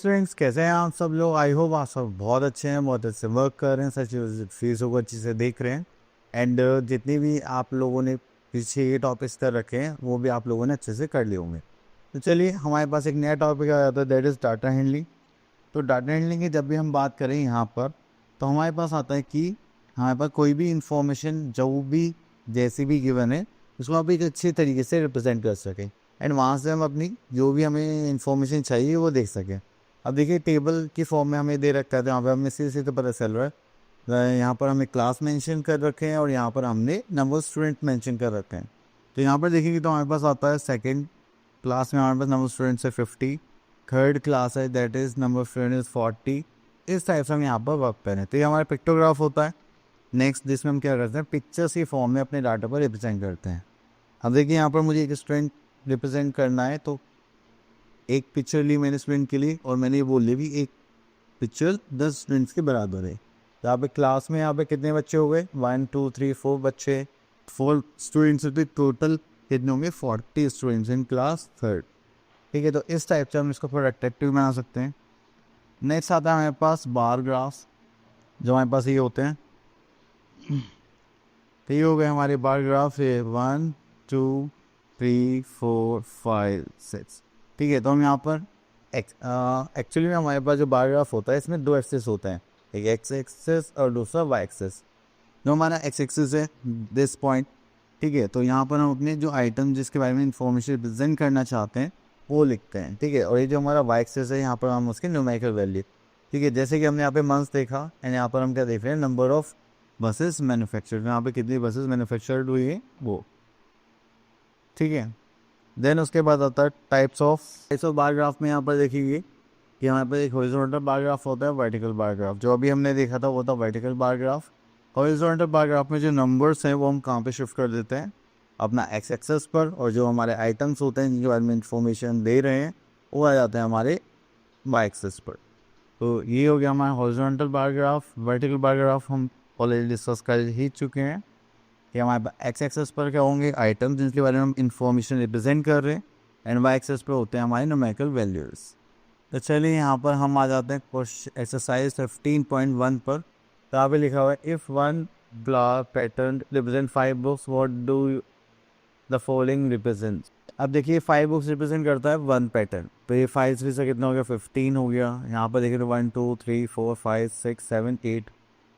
Students, कैसे हैं आप सब लोग? आई होप आप सब बहुत अच्छे हैं, बहुत अच्छे वर्क कर रहे हैं, सच फीसों को अच्छे से देख रहे हैं। एंड जितनी भी आप लोगों ने पीछे ये टॉपिक्स कर रखे हैं वो भी आप लोगों ने अच्छे से कर लिए होंगे। तो चलिए, हमारे पास एक नया टॉपिक आ जाता है, दैट इज़ डाटा हैंडलिंग। तो डाटा हैंडलिंग की जब भी हम बात करें यहाँ पर, तो हमारे पास आता है कि हमारे पास कोई भी इंफॉर्मेशन जो भी जैसी भी गिवन है उसको आप एक अच्छे तरीके से रिप्रेजेंट कर सकें, एंड वहाँ से हम अपनी जो भी हमें इंफॉर्मेशन चाहिए वो देख सकें। अब देखिए, टेबल की फॉर्म में हमें दे रखा है, तो यहाँ पर हमें सीधे सीधे पता चल रहा है। यहाँ पर हमें क्लास मेंशन कर रखे हैं और यहाँ पर हमने नंबर स्टूडेंट मेंशन कर रखे हैं। तो यहाँ पर देखेंगे तो हमारे पास आता है सेकेंड क्लास में हमारे पास नंबर स्टूडेंट्स है 50, थर्ड क्लास है that is number student is 40। इस टाइप से हम यहाँ पर वर्क करें, तो ये हमारा पिक्टोग्राफ होता है। नेक्स्ट, जिसमें हम क्या करते हैं, पिक्चर्स की फॉर्म में अपने डाटा पर रिप्रेजेंट करते हैं। अब देखिए, यहाँ पर मुझे एक स्टूडेंट रिप्रेजेंट करना है, तो एक पिक्चर ली मैंने स्टूडेंट के लिए और मैंने ये बोल लिया भी एक पिक्चर 10 स्टूडेंट्स के बराबर है। तो यहाँ पे क्लास में यहाँ पे कितने बच्चे हो गए, 1 2 3 4 बच्चे, 4 स्टूडेंट्स, तो टोटल कितने होंगे, 40 स्टूडेंट्स इन क्लास थर्ड। ठीक है, तो इस टाइप से हम इसको थोड़ा अट्रैक्टिव बना सकते हैं। नेक्स्ट आता है हमारे पास बार ग्राफ्स, जो हमारे पास ये होते हैं। तो ये हो गए हमारे बार ग्राफ, ये 1 2 3 4 5 6। ठीक है, तो हम यहाँ पर एक्चुअली में हमारे पास जो बार ग्राफ होता है इसमें दो एक्सेस होते हैं, एक एक्स एक्सेस और दूसरा वाई एक्सेस। जो हमारा एक्स एक्सेस है दिस पॉइंट, ठीक है, तो यहाँ पर हम अपने जो आइटम जिसके बारे में इंफॉर्मेशन रिप्रेजेंट करना चाहते हैं वो लिखते हैं। ठीक है, और ये जो हमारा वाई एक्सेस है यहाँ पर हम उसके न्यूमेरिकल वैल्यू, ठीक है, जैसे कि हमने यहाँ पे मंथ्स देखा एंड यहाँ पर हम क्या देख रहे हैं, नंबर ऑफ बसेस मैन्युफैक्चर्ड, यहाँ पे कितनी बसेस मैन्युफैक्चर्ड हुई है वो। ठीक है, देन उसके बाद आता है टाइप्स ऑफ बार ग्राफ में। यहाँ पर देखिए कि हमारे पास एक हॉरिजॉन्टल बार ग्राफ होता है, वर्टिकल बार ग्राफ। जो अभी हमने देखा था वो था vertical bar graph. Horizontal bar graph में जो नंबर्स हैं वो हम कहाँ पे शिफ्ट कर देते हैं, अपना एक्स एक्सेस पर, और जो हमारे आइटम्स होते हैं जिनके बारे में इंफॉर्मेशन दे रहे हैं वो आ जाते हैं हमारे वाई एक्सेस पर। तो ये हो गया हमारा horizontal bar graph. Vertical bar graph हम ऑलरेडी डिस्कस कर ही चुके हैं कि हमारे एक्स एक्सेस पर क्या होंगे, आइटम्स जिनके बारे में हम इंफॉर्मेशन रिप्रेजेंट कर रहे हैं, एंड वाई एक्सेस पर होते हैं हमारे न्यूमेरिकल वैल्यूज़। तो चलिए, यहाँ पर हम आ जाते हैं क्वेश्चन एक्सरसाइज 15.1 पर। तो यहाँ पे लिखा हुआ है, if one block pattern represent 5 books, what do the following represent. अब देखिए, 5 बुक्स रिप्रेजेंट करता है 1 पैटर्न, तो ये 5 से कितना हो गया, 15 हो गया। यहाँ पर देखिए तो 1 2 3 4 5 6 7 8,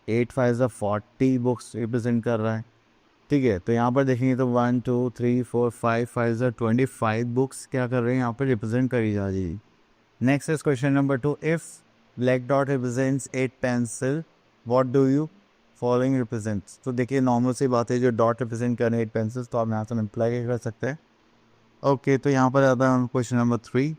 8 5 40 बुक्स रिप्रेजेंट कर रहा है। ठीक है, तो यहाँ पर देखेंगे तो 1 2 3 4 5 5 25 बुक्स क्या कर रहे हैं, यहाँ पर रिप्रेजेंट करी जा रही है। Next is question number 2, if black dot represents 8 pencil, what do you following represents. तो देखिए, नॉर्मल सी बात है, जो डॉट रिप्रेजेंट कर रहे हैं 8 पेंसिल्स, तो आप यहाँ से अप्लाई कर सकते हैं। ओके, तो यहाँ पर आता है क्वेश्चन नंबर 3।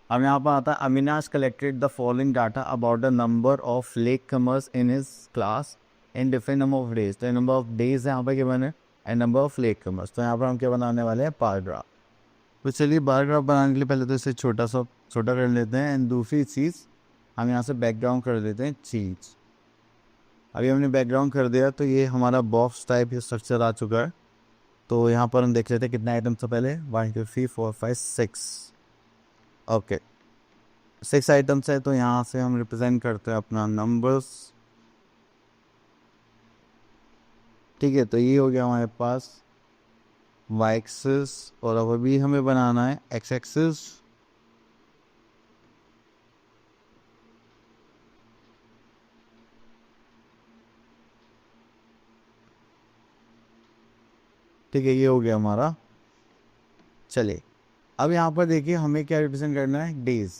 अब यहाँ पर आता है, Avinash collected the following data about the number of lake commerce in his class in different number of days. तो नंबर ऑफ डेज यहाँ पर क्या बने, and number of lake commerce. तो यहाँ पर हम क्या बनाने वाले हैं, पैराग्राफ। तो चलिए, पैराग्राफ बनाने के लिए पहले तो इसे छोटा कर लेते हैं, एंड दूसरी चीज़ हम यहाँ से बैकग्राउंड कर देते हैं चीज़। अभी हमने बैकग्राउंड कर दिया, तो ये हमारा बॉक्स टाइप ये स्ट्रक्चर आ चुका है। तो यहाँ पर हम देख लेते हैं कितने आइटम्स था पहले, 1 2 3 4 5 6। ओके, 6 आइटम्स है, तो यहाँ से हम रिप्रेजेंट करते हैं अपना नंबर्स। ठीक है, तो ये हो गया हमारे पास वाई एक्सिस, और अब अभी हमें बनाना है एक्स एक्सिस। ठीक है, ये हो गया हमारा। चलिए, अब यहाँ पर देखिए हमें क्या रिप्रेजेंट करना है, डेज।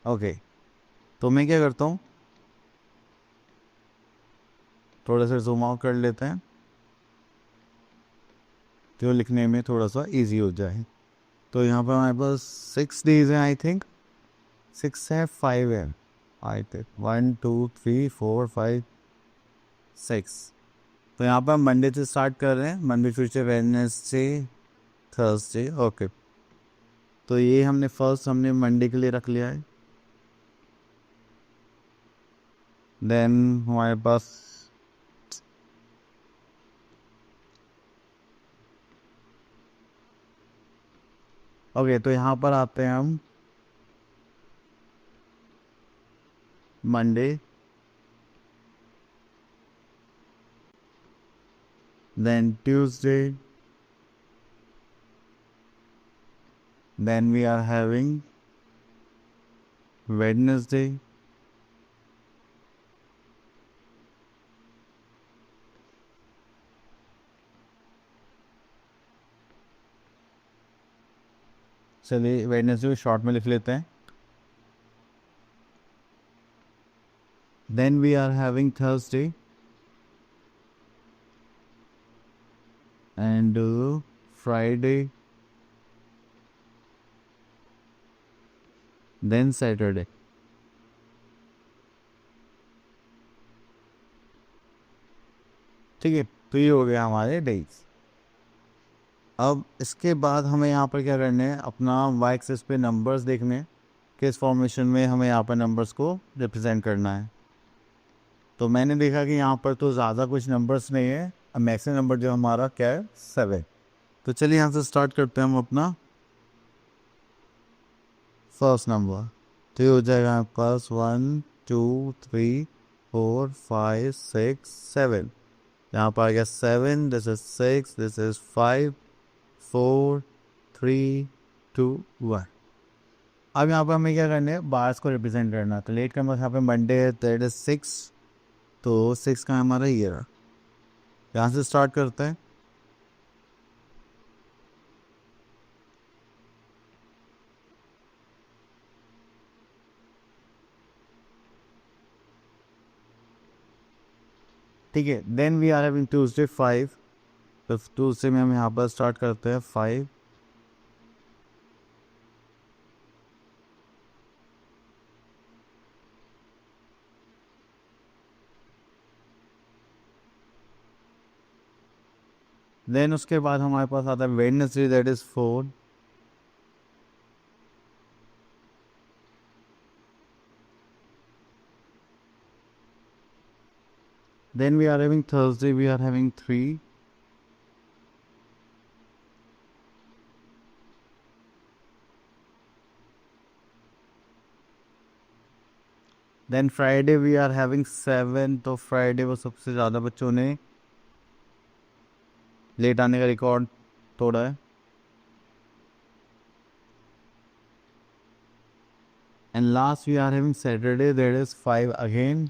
ओके, तो मैं क्या करता हूँ, थोड़ा सा जूम आउट कर लेते हैं तो लिखने में थोड़ा सा इजी हो जाए। तो यहाँ पर हमारे पास 6 डेज हैं, आई थिंक 6 है, 5 है, आई थिंक 1 2 3 4 5 6। तो यहाँ पर हम मंडे से स्टार्ट कर रहे हैं, Monday Tuesday Wednesday Thursday. Okay, तो ये हमने मंडे के लिए रख लिया है। देन हमारे पास ओके, तो यहाँ पर आते हैं हम Monday, then Tuesday, then we are having Wednesday, चलिए वेडनेसडे शॉर्ट में लिख लेते हैं. Then we are having Thursday and Friday, then Saturday. ठीक है, तो ये हो गया हमारे डेज. अब इसके बाद हमें यहाँ पर क्या करने हैं, अपना वाई एक्सिस पे नंबर्स देखने हैं, किस फॉर्मेशन में हमें यहाँ पर नंबर्स को रिप्रेजेंट करना है. तो मैंने देखा कि यहाँ पर तो ज़्यादा कुछ नंबर्स नहीं है. मैक्सिमम नंबर जो हमारा क्या है 7. तो चलिए यहाँ से स्टार्ट करते हैं हम अपना फर्स्ट नंबर. तो ये हो जाएगा हमारे पास 1 2 3 4 5 6 7. यहाँ पर आ गया 7, दिस इज 6, दिस इज 5 4 3 2 1. अब यहाँ पर हमें क्या करना है, बार्स को रिप्रेजेंट करना है. तो लेट का मतलब यहाँ पे मंडे है, दैट इज 6. तो 6 का हमारा ईयर. यहाँ से स्टार्ट करते हैं. ठीक है, then we are having Tuesday 5. तो ट्यूसडे में हम यहाँ पर स्टार्ट करते हैं 5. देन उसके बाद हमारे पास आता है Wednesday, that is 4. Then we are having Thursday, we are having 3. Then Friday we are having 7. तो Friday वो सबसे ज़्यादा बच्चों ने लेट आने का रिकॉर्ड तोड़ा है. And last we are having Saturday, that is 5 again.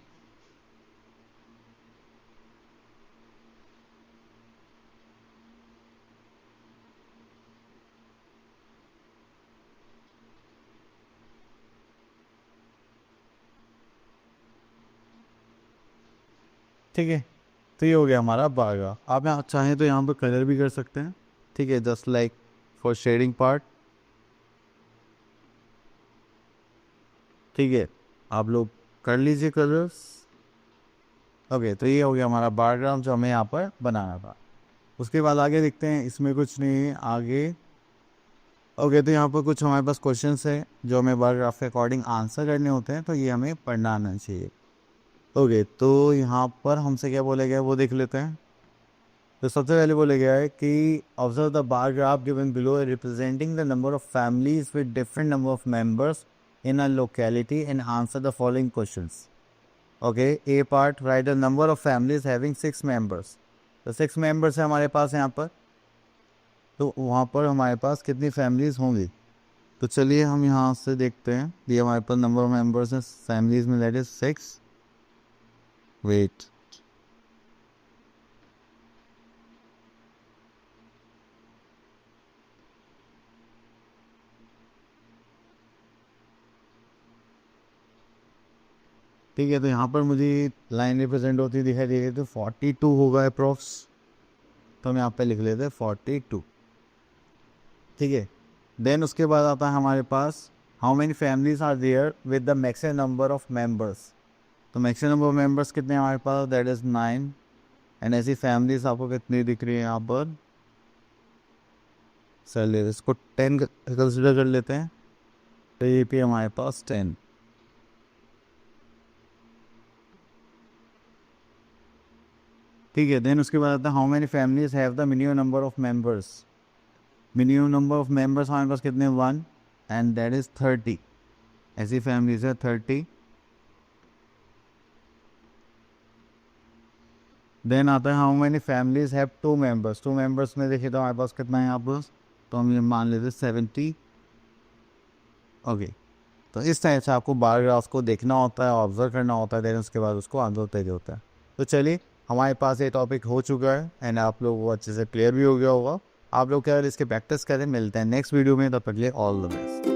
ठीक है, तो ये हो गया हमारा बारह. आप यहाँ चाहें तो यहाँ पर कलर भी कर सकते हैं. ठीक है, just like for shading part. ठीक है, आप लोग कर लीजिए कलर्स. ओके, तो ये हो गया हमारा बारग्राफ जो हमें यहाँ पर बनाना था. उसके बाद आगे देखते हैं, इसमें कुछ नहीं है आगे. ओके, तो यहाँ पर कुछ हमारे पास क्वेश्चंस है जो हमें बारग्राफ के अकॉर्डिंग आंसर करने होते हैं. तो ये हमें पढ़ना आना चाहिए. ओके, तो यहाँ पर हमसे क्या बोला गया है वो देख लेते हैं. तो सबसे पहले बोला गया है कि observe the bar graph given below representing the number of families with different number of members in a locality and answer the following questions. Okay, A part, right the number of families having 6 members. तो 6 members है हमारे पास यहाँ पर. तो वहाँ पर हमारे पास कितनी फैमिलीज होंगी. तो चलिए हम यहाँ से देखते हैं. ये हमारे पास नंबर ऑफ मेंबर्स हैं फैमिलीज में, दैट इज 6. वेट, ठीक है. तो यहाँ पर मुझे लाइन रिप्रेजेंट होती दिखाई दे रही है. तो 42 होगा अप्रॉक्स. तो हम यहाँ पे लिख लेते हैं 42. ठीक है, देन उसके बाद आता है हमारे पास how many families are there with the maximum number of members. तो मैक्सिमम नंबर ऑफ मेंबर्स कितने हमारे पास, दैट इज 9. एंड ऐसी फैमिलीज आपको कितनी दिख रही है यहाँ पर. चलिए इसको 10 कंसिडर कर लेते हैं. तो ये भी हमारे पास 10. ठीक है, देन उसके बाद आता है how many families have the minimum number of members. Minimum number of members हमारे पास कितने, 1. And that is 30. ऐसी फैमिलीज है 30. देन आता है how many families have 2 members. 2 members में देखिए तो हमारे पास कितना है यहाँ पर, तो हम ये मान लेते 70। ओके, तो इस टाइप से आपको बार ग्राफ को देखना होता है, ऑब्जर्व करना होता है, देन उसके बाद उसको आंसर देना होता है। तो चलिए, हमारे पास ये टॉपिक हो चुका है एंड आप लोगों को अच्छे से क्लियर भी हो गया होगा। आप लोग क्या इसके प्रैक्टिस करें, मिलते हैं नेक्स्ट वीडियो में, तब तक के लिए ऑल द बेस्ट।